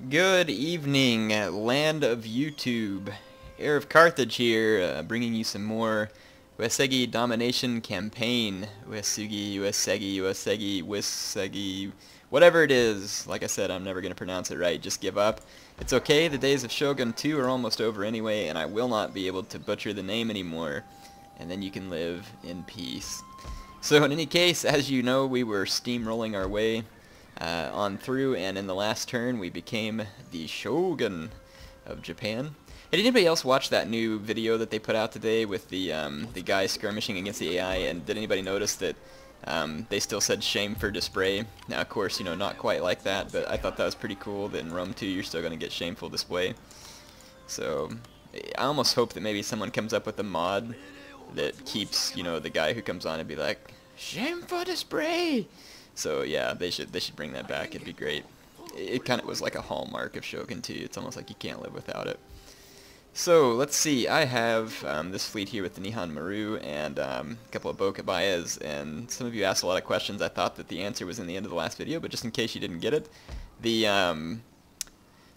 Good evening, land of YouTube. HeirofCarthage here, bringing you some more Uesugi Domination campaign. Uesugi, whatever it is. Like I said, I'm never going to pronounce it right. Just give up. It's okay, the days of Shogun 2 are almost over anyway, and I will not be able to butcher the name anymore. And then you can live in peace. So in any case, as you know, we were steamrolling our way on through, and in the last turn we became the Shogun of Japan. Hey, did anybody else watch that new video that they put out today with the guy skirmishing against the AI, and did anybody notice that they still said shame for display? Now of course, you know, not quite like that, but I thought that was pretty cool that in Rome 2 you're still going to get shameful display. So I almost hope that maybe someone comes up with a mod that keeps, you know, the guy who comes on and be like, shameful display! So yeah, they should bring that back. It'd be great. It kind of was like a hallmark of Shogun 2. It's almost like you can't live without it. So let's see. I have this fleet here with the Nihon Maru and a couple of Bokabayas, and some of you asked a lot of questions. I thought that the answer was in the end of the last video, but just in case you didn't get it, the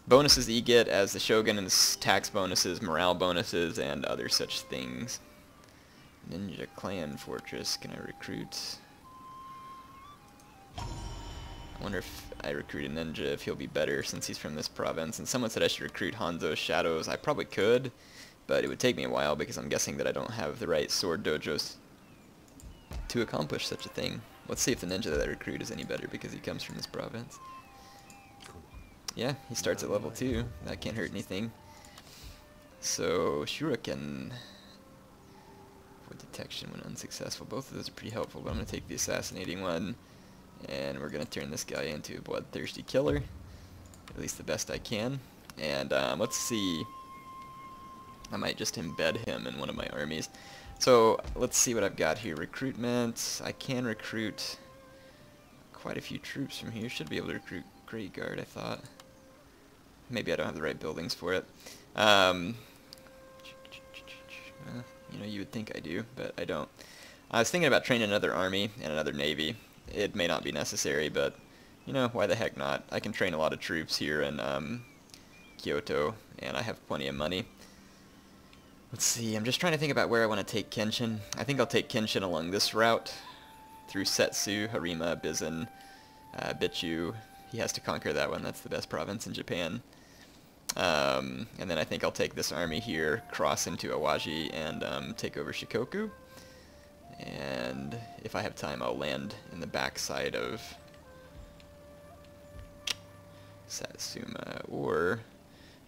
bonuses that you get as the Shogun and tax bonuses, morale bonuses, and other such things. Ninja Clan Fortress. Can I recruit? I wonder if I recruit a ninja, if he'll be better since he's from this province. And someone said I should recruit Hanzo's Shadows. I probably could, but it would take me a while because I'm guessing that I don't have the right sword dojos to accomplish such a thing. Let's see if the ninja that I recruit is any better because he comes from this province. Yeah, he starts at level 2. That can't hurt anything. So, Shuriken for detection when unsuccessful. Both of those are pretty helpful, but I'm going to take the assassinating one. And we're going to turn this guy into a bloodthirsty killer, at least the best I can. And let's see, I might just embed him in one of my armies. So let's see what I've got here. Recruitment, I can recruit quite a few troops from here. Should be able to recruit Great Guard, I thought. Maybe I don't have the right buildings for it. You know, you would think I do, but I don't. I was thinking about training another army and another navy. It may not be necessary, but, you know, why the heck not? I can train a lot of troops here in Kyoto, and I have plenty of money. Let's see, I'm just trying to think about where I want to take Kenshin. I think I'll take Kenshin along this route, through Setsu, Harima, Bizen, Bichu. He has to conquer that one, that's the best province in Japan. And then I think I'll take this army here, cross into Awaji, and take over Shikoku. And if I have time, I'll land in the backside of Satsuma, or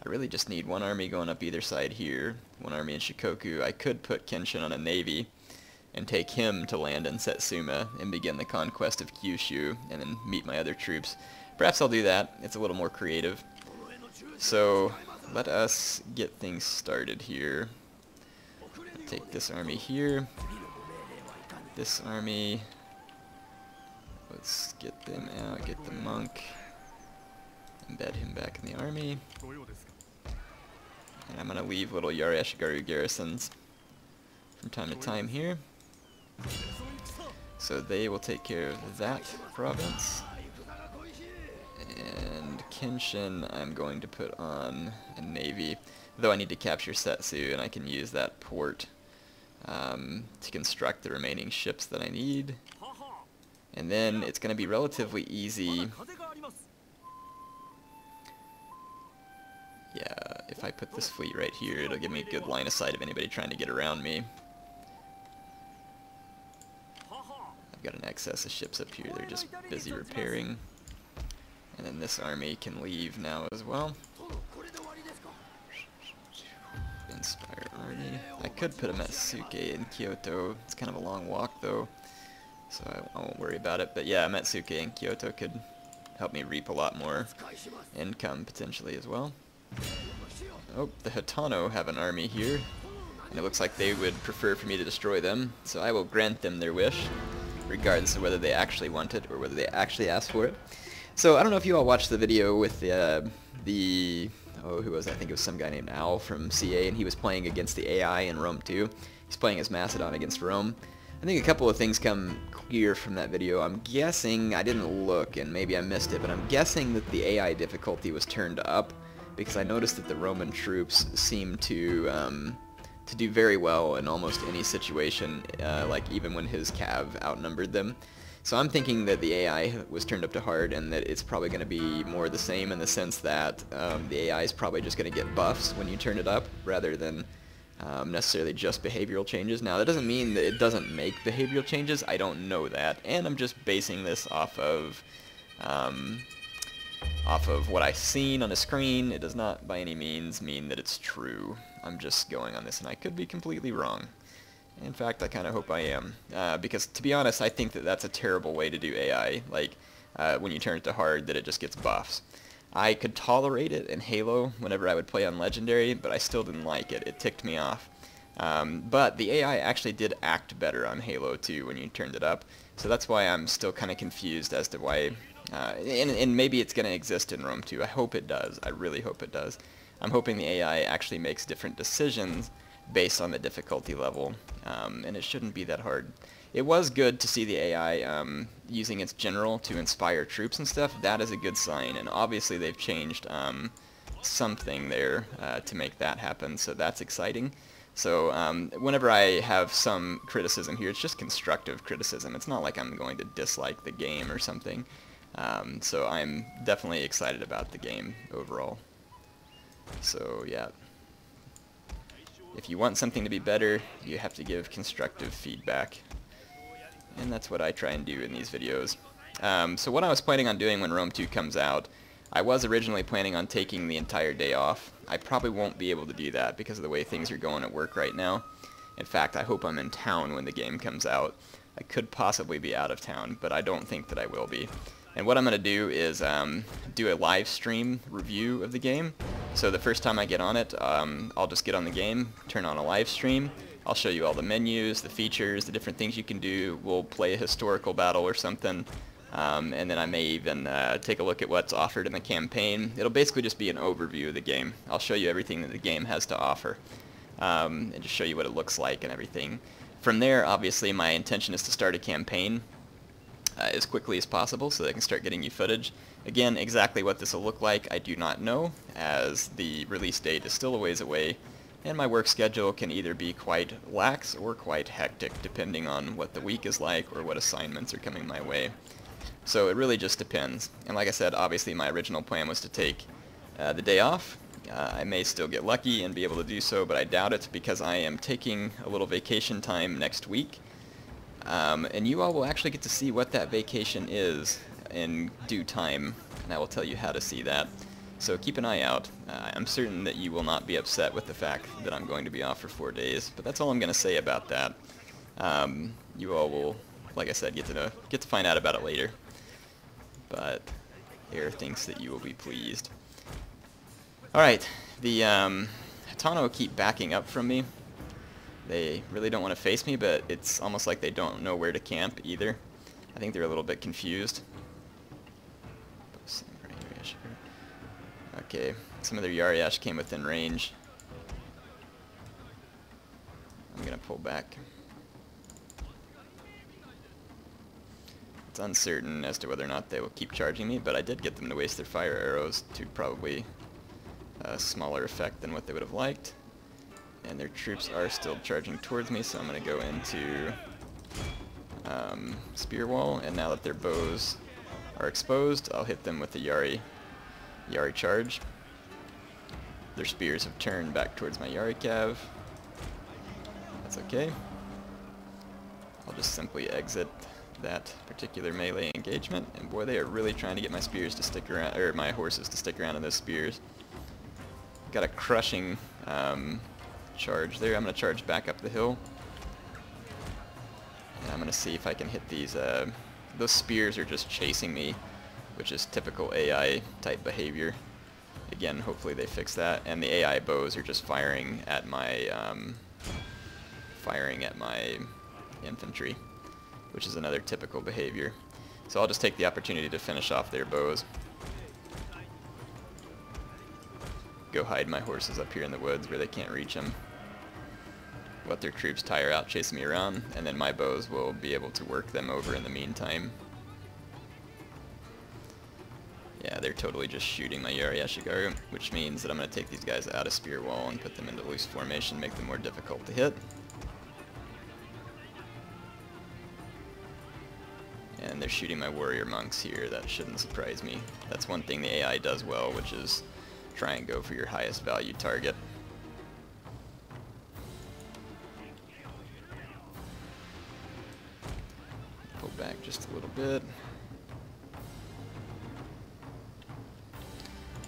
I really just need one army going up either side here, one army in Shikoku. I could put Kenshin on a navy and take him to land in Satsuma and begin the conquest of Kyushu and then meet my other troops. Perhaps I'll do that. It's a little more creative. So let us get things started here. I'll take this army here. This army, let's get them out, get the monk, embed him back in the army, and I'm going to leave little Yarashigaru garrisons from time to time here, so they will take care of that province, and Kenshin I'm going to put on a navy, though I need to capture Setsu, and I can use that port to construct the remaining ships that I need. And then it's going to be relatively easy. Yeah, if I put this fleet right here, it'll give me a good line of sight of anybody trying to get around me. I've got an excess of ships up here, they're just busy repairing. And then this army can leave now as well. Inspire army. I could put a Matsuke in Kyoto. It's kind of a long walk though, so I won't worry about it. But yeah, Matsuke in Kyoto could help me reap a lot more income potentially as well. Oh, the Hatano have an army here, and it looks like they would prefer for me to destroy them, so I will grant them their wish, regardless of whether they actually want it or whether they actually ask for it. So I don't know if you all watched the video with who was, I think it was some guy named Al from CA, and he was playing against the AI in Rome 2. He's playing as Macedon against Rome. I think a couple of things come clear from that video. I'm guessing, I didn't look and maybe I missed it, but I'm guessing that the AI difficulty was turned up because I noticed that the Roman troops seem to do very well in almost any situation, like even when his cav outnumbered them. So I'm thinking that the AI was turned up to hard and that it's probably going to be more the same in the sense that the AI is probably just going to get buffs when you turn it up rather than necessarily just behavioral changes. Now that doesn't mean that it doesn't make behavioral changes. I don't know that, and I'm just basing this off of what I've seen on a screen. It does not by any means mean that it's true. I'm just going on this, and I could be completely wrong. In fact, I kind of hope I am, because to be honest, I think that that's a terrible way to do AI. Like when you turn it to hard, that it just gets buffs. I could tolerate it in Halo whenever I would play on Legendary, but I still didn't like it. It ticked me off. But the AI actually did act better on Halo 2 when you turned it up, so that's why I'm still kind of confused as to why, and maybe it's going to exist in Rome 2. I hope it does. I really hope it does. I'm hoping the AI actually makes different decisions based on the difficulty level, and it shouldn't be that hard. It was good to see the AI using its general to inspire troops and stuff. That is a good sign, and obviously they've changed something there to make that happen, so that's exciting. So whenever I have some criticism here, it's just constructive criticism. It's not like I'm going to dislike the game or something. So I'm definitely excited about the game overall. So yeah. If you want something to be better, you have to give constructive feedback. And that's what I try and do in these videos. So what I was planning on doing when Rome 2 comes out, I was originally planning on taking the entire day off. I probably won't be able to do that because of the way things are going at work right now. In fact, I hope I'm in town when the game comes out. I could possibly be out of town, but I don't think that I will be. And what I'm going to do is do a live stream review of the game. So the first time I get on it, I'll just get on the game, turn on a live stream. I'll show you all the menus, the features, the different things you can do. We'll play a historical battle or something. And then I may even take a look at what's offered in the campaign. It'll basically just be an overview of the game. I'll show you everything that the game has to offer, and just show you what it looks like and everything. From there, obviously, my intention is to start a campaign as quickly as possible so they can start getting you footage. Again, exactly what this will look like, I do not know, as the release date is still a ways away, and my work schedule can either be quite lax or quite hectic, depending on what the week is like or what assignments are coming my way. So it really just depends. And like I said, obviously my original plan was to take the day off. I may still get lucky and be able to do so, but I doubt it because I am taking a little vacation time next week. And you all will actually get to see what that vacation is in due time, and I will tell you how to see that. So keep an eye out. I'm certain that you will not be upset with the fact that I'm going to be off for 4 days, but that's all I'm going to say about that. You all will, like I said, get to find out about it later. But Air thinks that you will be pleased. Alright, the Hatano keep backing up from me. They really don't want to face me, but it's almost like they don't know where to camp either. I think they're a little bit confused. Okay, some of their Yariash came within range. I'm gonna pull back. It's uncertain as to whether or not they will keep charging me, but I did get them to waste their fire arrows to probably a smaller effect than what they would have liked. And their troops are still charging towards me, so I'm going to go into spear wall, and now that their bows are exposed, I'll hit them with the Yari charge. Their spears have turned back towards my Yari cav. That's okay. I'll just simply exit that particular melee engagement, and boy, they are really trying to get my spears to stick around, or my horses to stick around in those spears. Got a crushing charge there. I'm going to charge back up the hill. And I'm going to see if I can hit these. Those spears are just chasing me, which is typical AI type behavior. Again, hopefully they fix that. And the AI bows are just firing at my infantry, which is another typical behavior. So I'll just take the opportunity to finish off their bows. Go hide my horses up here in the woods where they can't reach them. let their troops tire out chasing me around, and then my bows will be able to work them over in the meantime. Yeah, they're totally just shooting my Yashigaru, which means that I'm going to take these guys out of spear wall and put them into loose formation, make them more difficult to hit. And they're shooting my warrior monks here. That shouldn't surprise me. That's one thing the AI does well, which is try and go for your highest value target. Pull back just a little bit.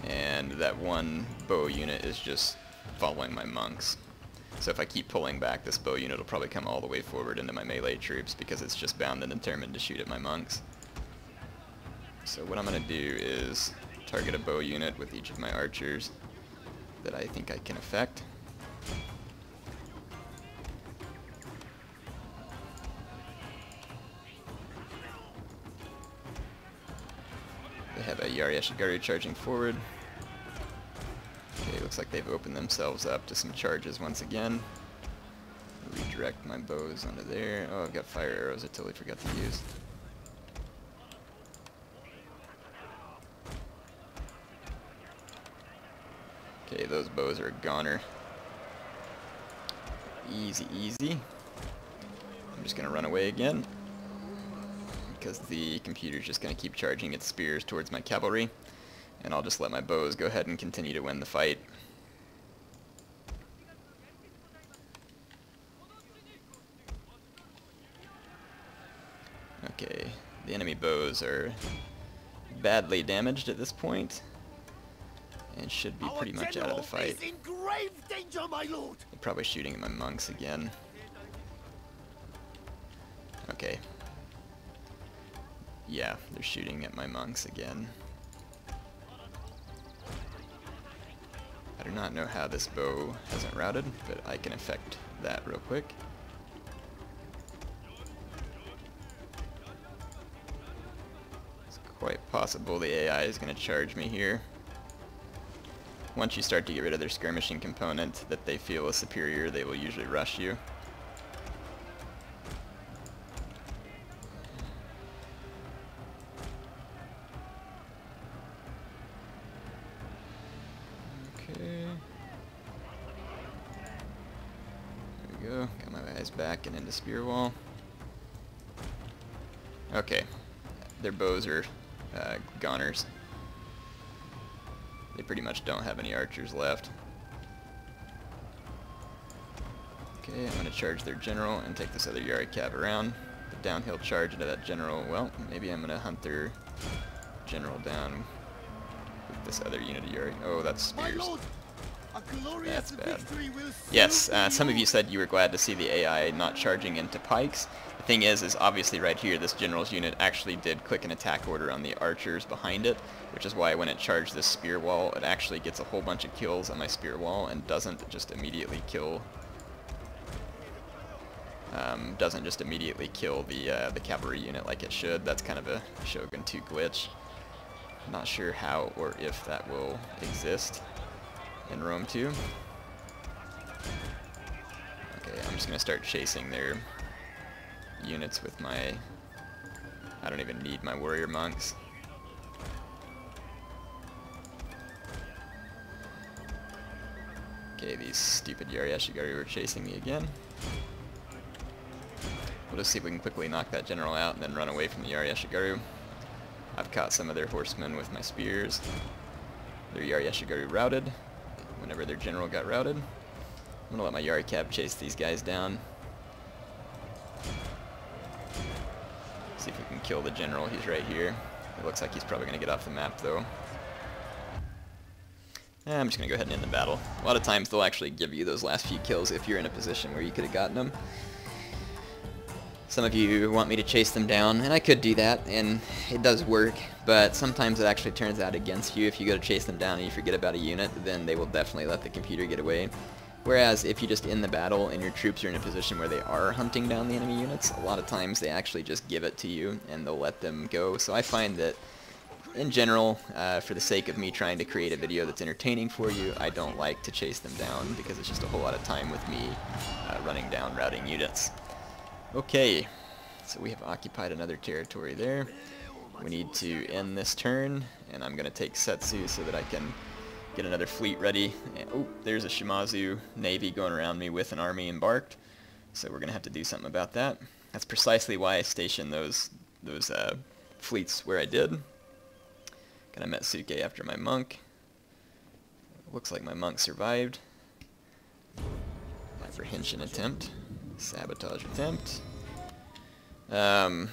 And that one bow unit is just following my monks. So if I keep pulling back, this bow unit will probably come all the way forward into my melee troops because it's just bound and determined to shoot at my monks. So what I'm going to do is target a bow unit with each of my archers that I think I can affect. They have a Yashigaru charging forward. Okay, looks like they've opened themselves up to some charges once again. Redirect my bows onto there. Oh, I've got fire arrows I totally forgot to use. Okay, those bows are a goner. Easy, easy. I'm just going to run away again, because the computer's just going to keep charging its spears towards my cavalry, and I'll just let my bows go ahead and continue to win the fight. Okay, the enemy bows are badly damaged at this point, and should be pretty much out of the fight. They're probably shooting at my monks again. Okay. Yeah, they're shooting at my monks again. I do not know how this bow hasn't routed, but I can affect that real quick. It's quite possible the AI is going to charge me here. Once you start to get rid of their skirmishing component that they feel is superior, they will usually rush you. Go. Got my guys back and into spear wall. Okay. Their bows are goners. They pretty much don't have any archers left. Okay, I'm going to charge their general and take this other Yari Cav around. The downhill charge into that general. Well, maybe I'm going to hunt their general down with this other unit of Yari. Oh, that's spears. That's bad. Yes, some of you said you were glad to see the AI not charging into pikes. The thing is obviously right here, this general's unit actually did click an attack order on the archers behind it, which is why when it charged this spear wall, it actually gets a whole bunch of kills on my spear wall and doesn't just immediately kill the cavalry unit like it should. That's kind of a Shogun 2 glitch. Not sure how or if that will exist in Rome 2. Okay, I'm just going to start chasing their units with my... I don't even need my warrior monks. Okay, these stupid Yashigaru are chasing me again. We'll just see if we can quickly knock that general out and then run away from the Yashigaru. I've caught some of their horsemen with my spears. Their Yashigaru routed. Whenever their general got routed, I'm going to let my Yari Cab chase these guys down. See if we can kill the general. He's right here. It looks like he's probably going to get off the map, though. I'm just going to go ahead and end the battle. A lot of times they'll actually give you those last few kills if you're in a position where you could have gotten them. Some of you want me to chase them down, and I could do that, and it does work, but sometimes it actually turns out against you. If you go to chase them down and you forget about a unit, then they will definitely let the computer get away. Whereas if you just end the battle and your troops are in a position where they are hunting down the enemy units, a lot of times they actually just give it to you and they'll let them go. So I find that in general, for the sake of me trying to create a video that's entertaining for you, I don't like to chase them down because it's just a whole lot of time with me running down routing units. Okay, so we have occupied another territory there. We need to end this turn, and I'm going to take Setsu so that I can get another fleet ready. And, oh, there's a Shimazu Navy going around me with an army embarked, so we're going to have to do something about that. That's precisely why I stationed those fleets where I did. Gonna Metsuke after my monk. Looks like my monk survived. Apprehension attempt. Sabotage attempt. We're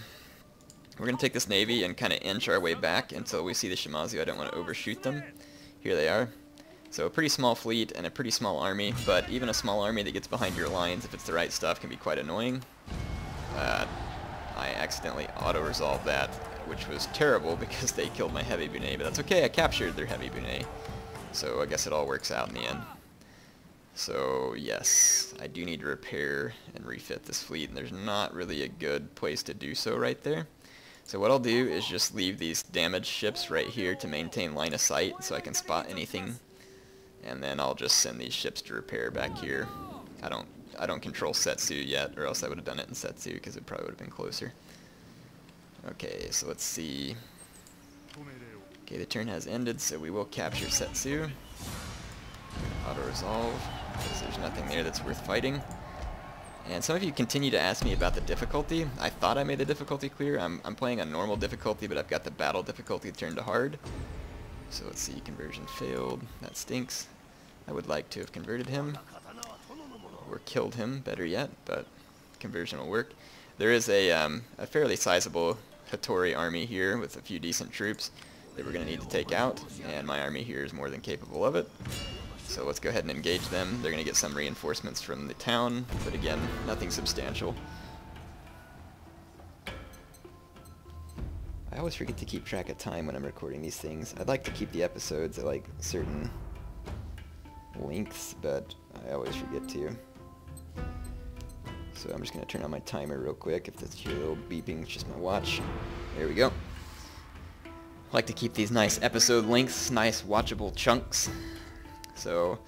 going to take this navy and kind of inch our way back until we see the Shimazu. I don't want to overshoot them. Here they are. So a pretty small fleet and a pretty small army, but even a small army that gets behind your lines, if it's the right stuff, can be quite annoying. I accidentally auto-resolved that, which was terrible because they killed my heavy bunet, but that's okay, I captured their heavy bunet. So I guess it all works out in the end. So yes, I do need to repair and refit this fleet, and there's not really a good place to do so right there. So what I'll do is just leave these damaged ships right here to maintain line of sight so I can spot anything, and then I'll just send these ships to repair back here. I don't control Setsu yet, or else I would have done it in Setsu because it probably would have been closer. Okay, so let's see. Okay, the turn has ended, so we will capture Setsu. Auto-resolve, because there's nothing there that's worth fighting. And some of you continue to ask me about the difficulty. I thought I made the difficulty clear. I'm playing on normal difficulty, but I've got the battle difficulty turned to hard. So let's see, conversion failed. That stinks. I would like to have converted him. Or killed him, better yet, but conversion will work. There is a fairly sizable Htorii army here with a few decent troops that we're going to need to take out, and my army here is more than capable of it. So let's go ahead and engage them. They're going to get some reinforcements from the town, but again, nothing substantial. I always forget to keep track of time when I'm recording these things. I'd like to keep the episodes at like certain lengths, but I always forget to. So I'm just going to turn on my timer real quick. If that's your little beeping, it's just my watch. There we go. I like to keep these nice episode lengths, nice watchable chunks. So,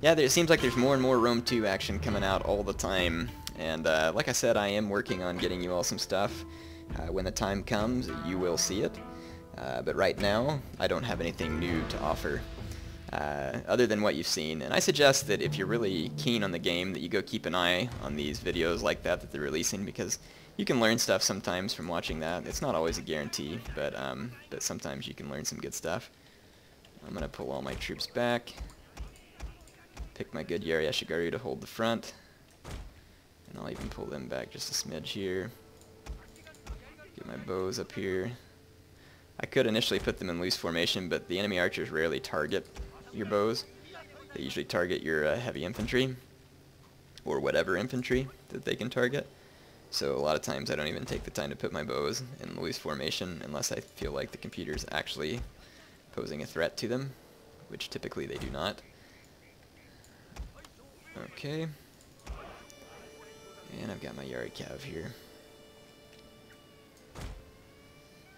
yeah, it seems like there's more and more Rome 2 action coming out all the time. And like I said, I am working on getting you all some stuff. When the time comes, you will see it. But right now, I don't have anything new to offer. Other than what you've seen. And I suggest that if you're really keen on the game, that you go keep an eye on these videos like that they're releasing, because you can learn stuff sometimes from watching that. It's not always a guarantee, but sometimes you can learn some good stuff. I'm going to pull all my troops back. Pick my good Yari Ashigaru to hold the front. And I'll even pull them back just a smidge here. Get my bows up here. I could initially put them in loose formation, but the enemy archers rarely target your bows. They usually target your heavy infantry, or whatever infantry that they can target. So a lot of times I don't even take the time to put my bows in loose formation unless I feel like the computer's actually posing a threat to them, which typically they do not. Okay. And I've got my Yari Cav here.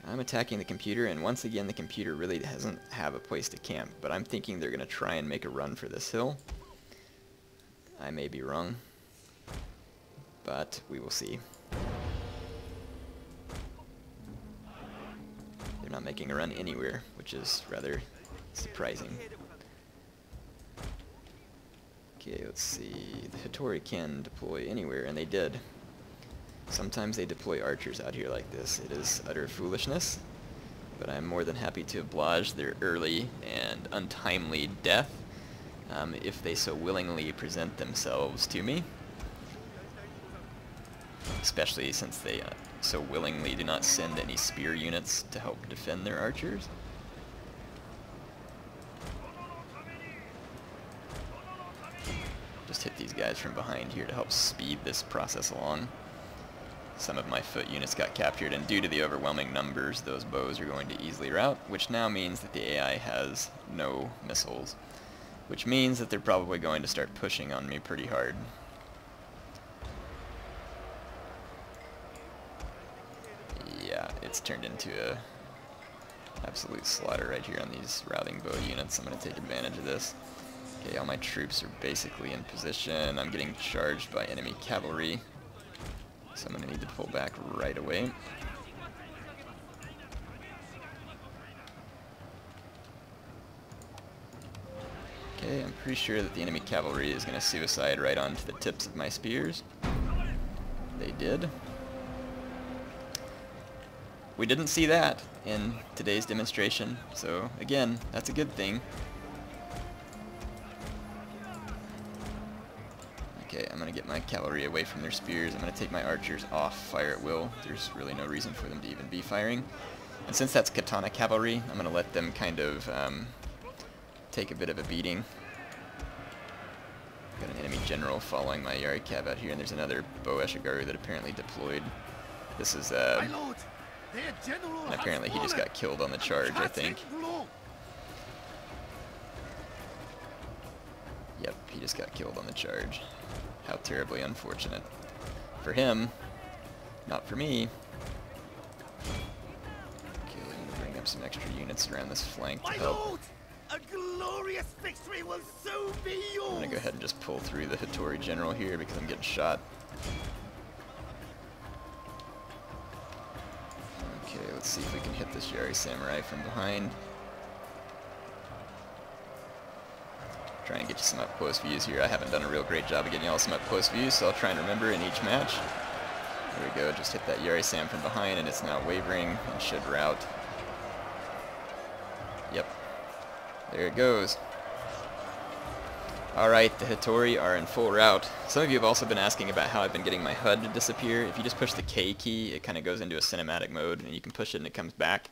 I'm attacking the computer, and once again the computer really doesn't have a place to camp, but I'm thinking they're going to try and make a run for this hill. I may be wrong, but we will see. They're not making a run anywhere, which is rather surprising. Okay, let's see. The Htorii can deploy anywhere, and they did. Sometimes they deploy archers out here like this. It is utter foolishness, but I'm more than happy to oblige their early and untimely death if they so willingly present themselves to me. Especially since they so willingly do not send any spear units to help defend their archers. Just hit these guys from behind here to help speed this process along. Some of my foot units got captured, and due to the overwhelming numbers, those bows are going to easily rout, which now means that the AI has no missiles, which means that they're probably going to start pushing on me pretty hard. Yeah, it's turned into a Absolute slaughter right here on these routing bow units. I'm going to take advantage of this. Okay, all my troops are basically in position. I'm getting charged by enemy cavalry, so I'm going to need to pull back right away. Okay, I'm pretty sure that the enemy cavalry is going to suicide right onto the tips of my spears. They did. We didn't see that in today's demonstration, so again, that's a good thing. Okay, I'm going to get my cavalry away from their spears. I'm going to take my archers off fire at will. There's really no reason for them to even be firing. And since that's katana cavalry, I'm going to let them kind of take a bit of a beating. Got an enemy general following my Yari Cav out here, and there's another bow Eshigaru that apparently deployed. This is and apparently he just got killed on the charge, I think. Yep, he just got killed on the charge. How terribly unfortunate. For him, not for me. Okay, I'm gonna bring up some extra units around this flank to help. A glorious victory will soon be yours. I'm gonna go ahead and just pull through the Htorii general here because I'm getting shot. Okay, let's see if we can hit this Yari Samurai from behind. Try and get you some up-close views here. I haven't done a real great job of getting y'all some up-close views, so I'll try and remember in each match. There we go, just hit that Yari Sam from behind, and it's now wavering and should rout. Yep. There it goes. Alright, the Htorii are in full rout. Some of you have also been asking about how I've been getting my HUD to disappear. If you just push the K key, it kind of goes into a cinematic mode, and you can push it and it comes back.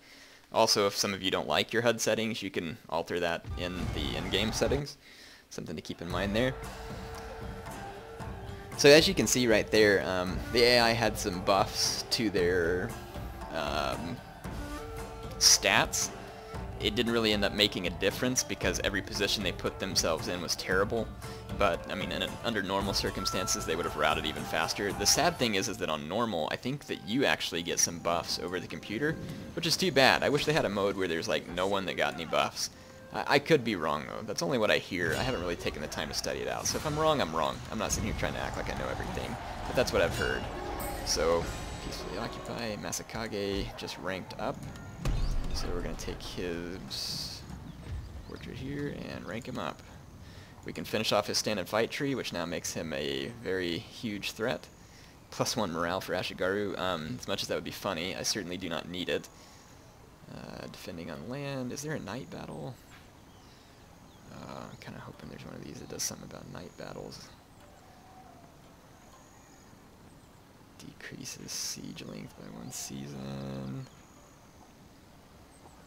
Also, if some of you don't like your HUD settings, you can alter that in the in-game settings. Something to keep in mind there. So as you can see right there, the AI had some buffs to their stats. It didn't really end up making a difference because every position they put themselves in was terrible. But, I mean, under normal circumstances, they would have routed even faster. The sad thing is that on normal, I think that you actually get some buffs over the computer, which is too bad. I wish they had a mode where there's, like, no one that got any buffs. I could be wrong, though. That's only what I hear. I haven't really taken the time to study it out. So if I'm wrong, I'm wrong. I'm not sitting here trying to act like I know everything. But that's what I've heard. So, peacefully occupy. Masakage just ranked up. So we're going to take his portrait here and rank him up. We can finish off his stand and fight tree, which now makes him a very huge threat. +1 morale for Ashigaru. As much as that would be funny, I certainly do not need it. Defending on land. Is there a night battle? I'm kind of hoping there's one of these that does something about night battles. Decreases siege length by 1 season.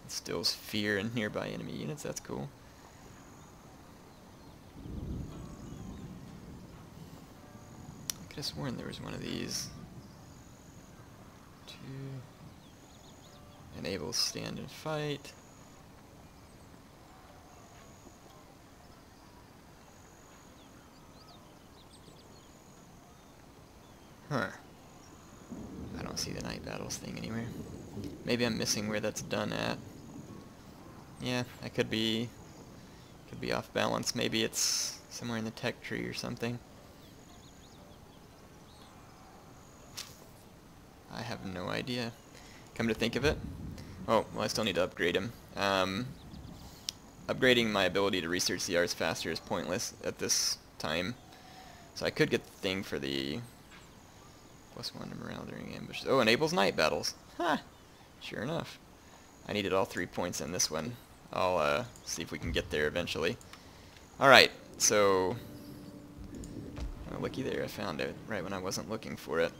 Instills fear in nearby enemy units. That's cool. I could have sworn there was one of these. 2. Enables stand and fight. Huh. I don't see the night battles thing anywhere. Maybe I'm missing where that's done at. Yeah, I could be off balance. Maybe it's somewhere in the tech tree or something. I have no idea. Come to think of it. Oh, well, I still need to upgrade him. Upgrading my ability to research the arts faster is pointless at this time. So I could get the thing for the +1 to morale during ambushes. Oh, enables night battles. Ha! Sure enough. I needed all 3 points in this one. I'll see if we can get there eventually. Alright, so... Oh, looky there, I found it right when I wasn't looking for it.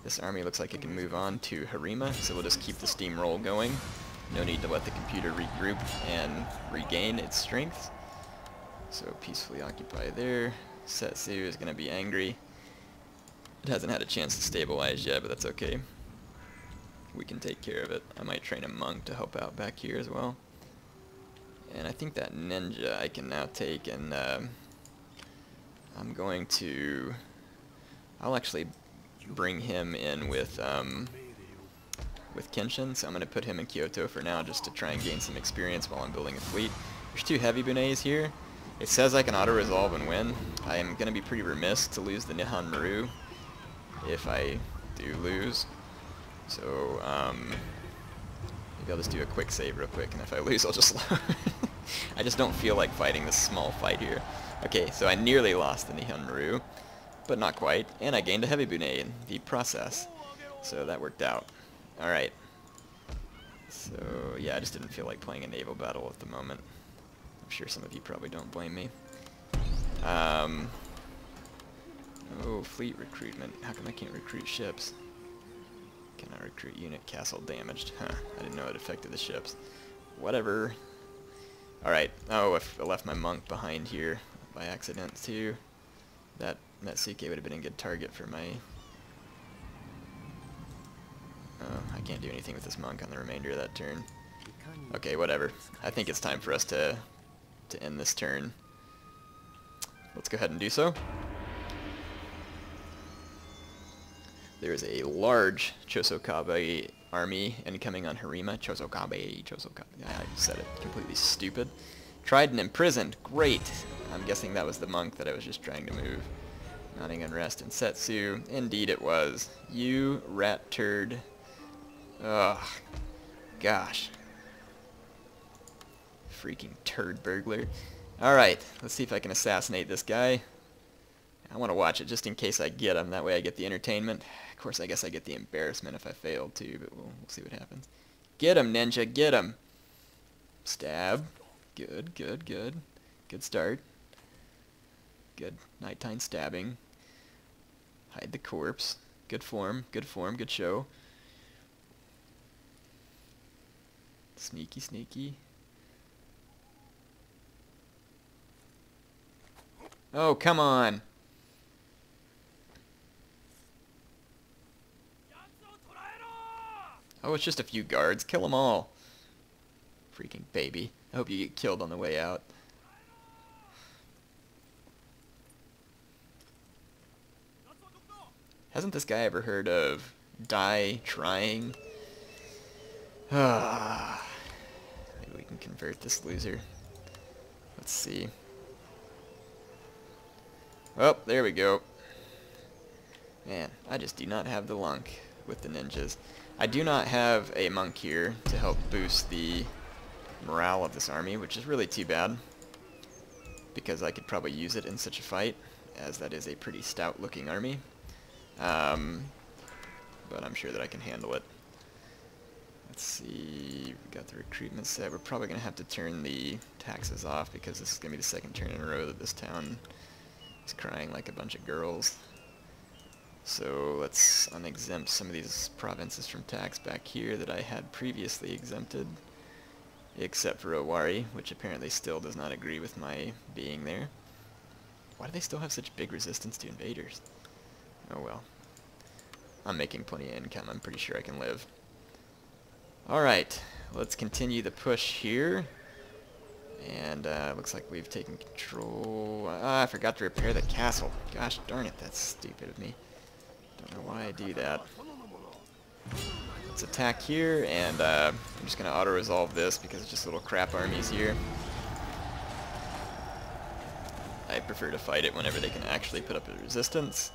This army looks like it can move on to Harima, so we'll just keep the steamroll going. No need to let the computer regroup and regain its strength. So peacefully occupy there. Setsu is going to be angry. It hasn't had a chance to stabilize yet, but that's okay. We can take care of it. I might train a monk to help out back here as well. And I think that ninja I can now take, and I'm going to... I'll actually bring him in with with Kenshin, so I'm going to put him in Kyoto for now just to try and gain some experience while I'm building a fleet. There's 2 heavy bunays here. It says I can auto-resolve and win. I am going to be pretty remiss to lose the Nihon Maru if I do lose. So, maybe I'll just do a quick save real quick, and if I lose, I'll just load. I just don't feel like fighting this small fight here. Okay, so I nearly lost the Nihon Maru, but not quite, and I gained a heavy bunei in the process. So that worked out. Alright. So, yeah, I just didn't feel like playing a naval battle at the moment. I'm sure some of you probably don't blame me. Oh, fleet recruitment. How come I can't recruit ships? Cannot recruit unit, castle damaged. Huh, I didn't know it affected the ships. Whatever. Alright. Oh, I left my monk behind here by accident, too. That Metsuke would have been a good target for my... I can't do anything with this monk on the remainder of that turn. Okay, whatever. I think it's time for us to end this turn. Let's go ahead and do so. There is a large Chosokabe army incoming on Harima. Chosokabe. I said it completely stupid. Tried and imprisoned. Great. I'm guessing that was the monk that I was just trying to move. Mounting unrest in Setsu. Indeed it was. You rat turd. Ugh. Gosh. Freaking turd burglar. Alright, let's see if I can assassinate this guy. I want to watch it just in case I get him. That way I get the entertainment. Of course, I guess I get the embarrassment if I fail too, but we'll see what happens. Get him, ninja, get him! Stab. Good, good, good. Good start. Good nighttime stabbing. Hide the corpse. Good form, good show. Sneaky, sneaky. Oh, come on! Oh, it's just a few guards. Kill them all. Freaking baby. I hope you get killed on the way out. Hasn't this guy ever heard of die trying? Maybe we can convert this loser. Let's see. Oh, there we go. Man, I just do not have the luck with the ninjas. I do not have a monk here to help boost the morale of this army, which is really too bad, because I could probably use it in such a fight, as that is a pretty stout looking army. But I'm sure that I can handle it. Let's see, we got the recruitment set. We're probably going to have to turn the taxes off, because this is going to be the 2nd turn in a row that this town is crying like a bunch of girls. So let's unexempt some of these provinces from tax back here that I had previously exempted, except for Owari, which apparently still does not agree with my being there. Why do they still have such big resistance to invaders? Oh well. I'm making plenty of income. I'm pretty sure I can live. Alright, let's continue the push here. And looks like we've taken control. I forgot to repair the castle. Gosh darn it, that's stupid of me. Don't know why I do that. Let's attack here, and I'm just going to auto-resolve this because it's just little crap armies here. I prefer to fight it whenever they can actually put up a resistance.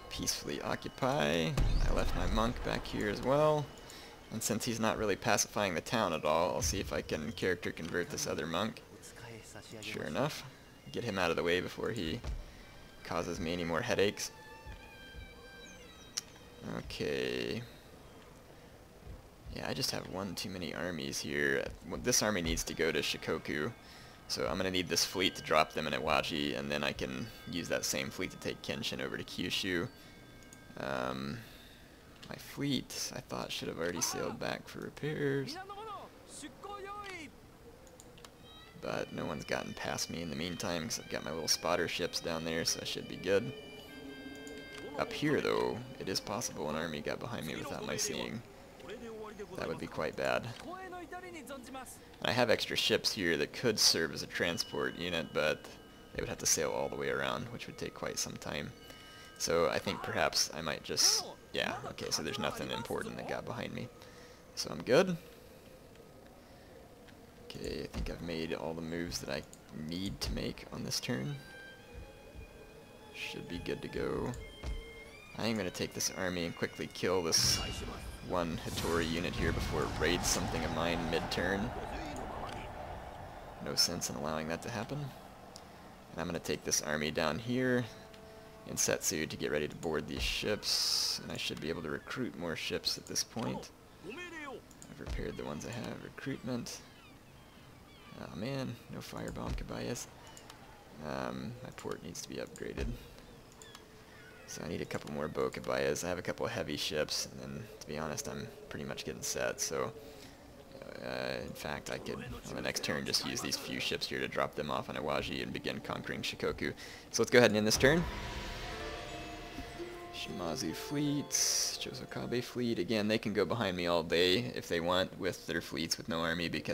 Peacefully occupy. I left my monk back here as well. And since he's not really pacifying the town at all, I'll see if I can character convert this other monk. Sure enough. Get him out of the way before he causes me any more headaches. Okay. Yeah, I just have one too many armies here. This army needs to go to Shikoku, so I'm going to need this fleet to drop them in Iwaji, and then I can use that same fleet to take Kenshin over to Kyushu. My fleet, I thought, should have already sailed back for repairs. But no one's gotten past me in the meantime, because I've got my little spotter ships down there, so I should be good. Up here, though, it is possible an army got behind me without my seeing. That would be quite bad. I have extra ships here that could serve as a transport unit, but they would have to sail all the way around, which would take quite some time. So I think perhaps I might just... Yeah, okay, so there's nothing important that got behind me. So I'm good. Okay, I think I've made all the moves that I need to make on this turn. Should be good to go. I am going to take this army and quickly kill this one Htorii unit here before it raids something of mine mid-turn. No sense in allowing that to happen. And I'm going to take this army down here in Setsu to get ready to board these ships. And I should be able to recruit more ships at this point. I've repaired the ones I have. Recruitment. Oh man, no firebomb Kabayas. My port needs to be upgraded. So I need a couple more bow Kabayas. I have a couple of heavy ships, and then, to be honest, I'm pretty much getting set. So, in fact, I could, on the next turn, just use these few ships here to drop them off on Iwaji and begin conquering Shikoku. So let's go ahead and end this turn. Shimazu fleets, Chosokabe fleet. Again, they can go behind me all day if they want with their fleets with no army, because